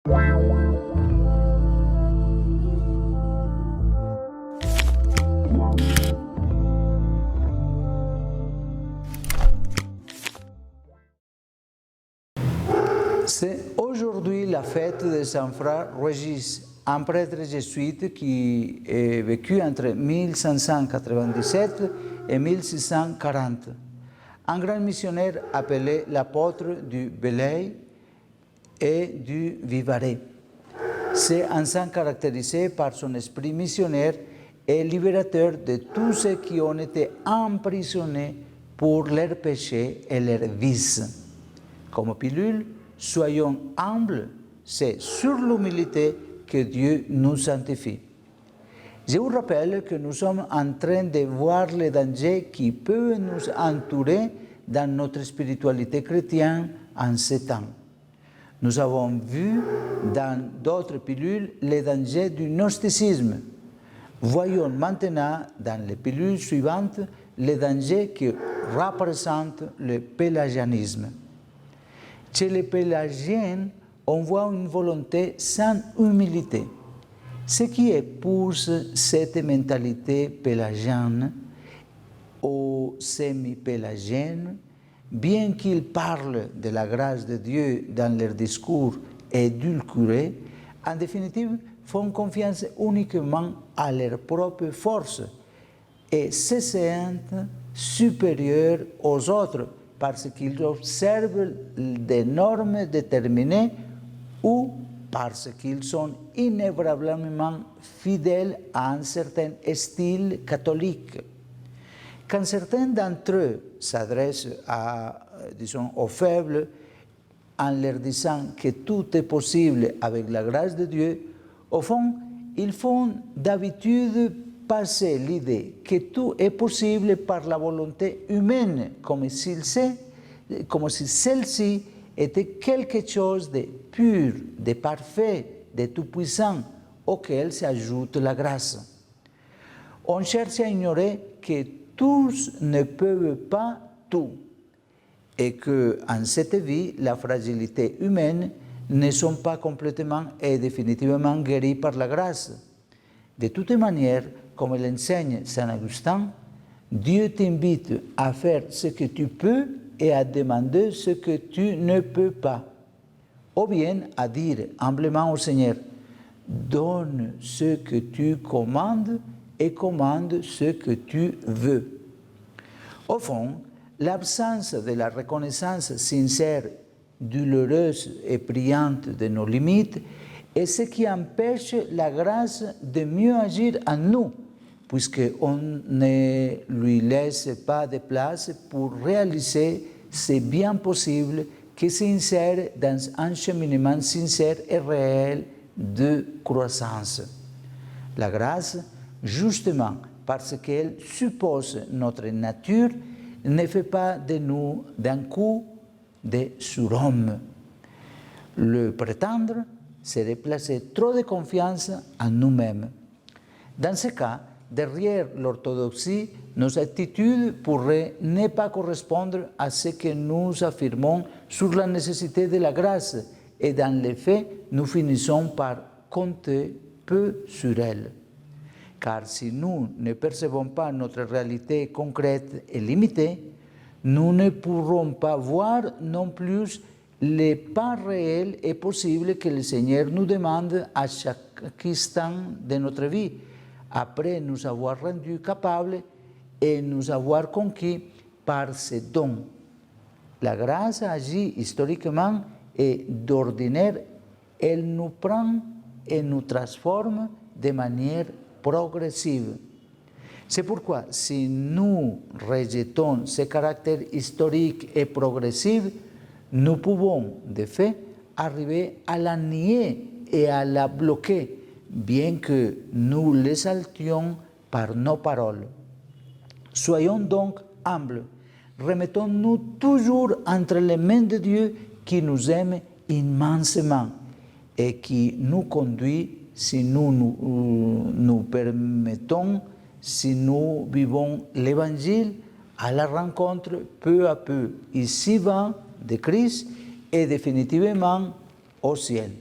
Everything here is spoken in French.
C'est aujourd'hui la fête de Saint Frère Régis, un prêtre jésuite qui a vécu entre 1597 et 1640. Un grand missionnaire appelé l'apôtre du Belley et du Vivarais. C'est un saint caractérisé par son esprit missionnaire et libérateur de tous ceux qui ont été emprisonnés pour leurs péchés et leurs vices. Comme pilule, soyons humbles, c'est sur l'humilité que Dieu nous sanctifie. Je vous rappelle que nous sommes en train de voir les dangers qui peuvent nous entourer dans notre spiritualité chrétienne en ces temps. Nous avons vu dans d'autres pilules les dangers du gnosticisme. Voyons maintenant dans les pilules suivantes les dangers que représente le pélagianisme. Chez les pélagiens, on voit une volonté sans humilité. Ce qui épouse cette mentalité pélagienne ou semi-pélagienne, bien qu'ils parlent de la grâce de Dieu dans leurs discours édulcorés, en définitive, font confiance uniquement à leur propre force et se sentent supérieurs aux autres parce qu'ils observent des normes déterminées ou parce qu'ils sont inébranlablement fidèles à un certain style catholique. Quand certains d'entre eux s'adressent aux faibles en leur disant que tout est possible avec la grâce de Dieu, au fond, ils font d'habitude passer l'idée que tout est possible par la volonté humaine, comme si celle-ci était quelque chose de pur, de parfait, de tout-puissant, auquel s'ajoute la grâce. On cherche à ignorer que tous ne peuvent pas tout, et qu'en cette vie, la fragilité humaine ne sont pas complètement et définitivement guéries par la grâce. De toute manière, comme l'enseigne Saint Augustin, Dieu t'invite à faire ce que tu peux et à demander ce que tu ne peux pas. Ou bien à dire humblement au Seigneur, donne ce que tu commandes et commande ce que tu veux. Au fond, l'absence de la reconnaissance sincère, douloureuse et priante de nos limites est ce qui empêche la grâce de mieux agir en nous, puisqu'on ne lui laisse pas de place pour réaliser ce bien possible qui s'insère dans un cheminement sincère et réel de croissance. La grâce, justement parce qu'elle suppose notre nature, ne fait pas de nous d'un coup des surhommes. Le prétendre serait placer trop de confiance en nous-mêmes. Dans ce cas, derrière l'orthodoxie, nos attitudes pourraient ne pas correspondre à ce que nous affirmons sur la nécessité de la grâce, et dans les faits, nous finissons par compter peu sur elle. Car si nous ne percevons pas notre réalité concrète et limitée, nous ne pourrons pas voir non plus les pas réels et possibles que le Seigneur nous demande à chaque instant de notre vie, après nous avoir rendus capables et nous avoir conquis par ses dons. La grâce agit historiquement et d'ordinaire, elle nous prend et nous transforme de manière progressive. C'est pourquoi, si nous rejetons ce caractère historique et progressif, nous pouvons, de fait, arriver à la nier et à la bloquer, bien que nous l'exaltions par nos paroles. Soyons donc humbles, remettons-nous toujours entre les mains de Dieu qui nous aime immensément et qui nous conduit, si nous nous permettons, si nous vivons l'Évangile, à la rencontre peu à peu ici-bas de Christ et définitivement au ciel.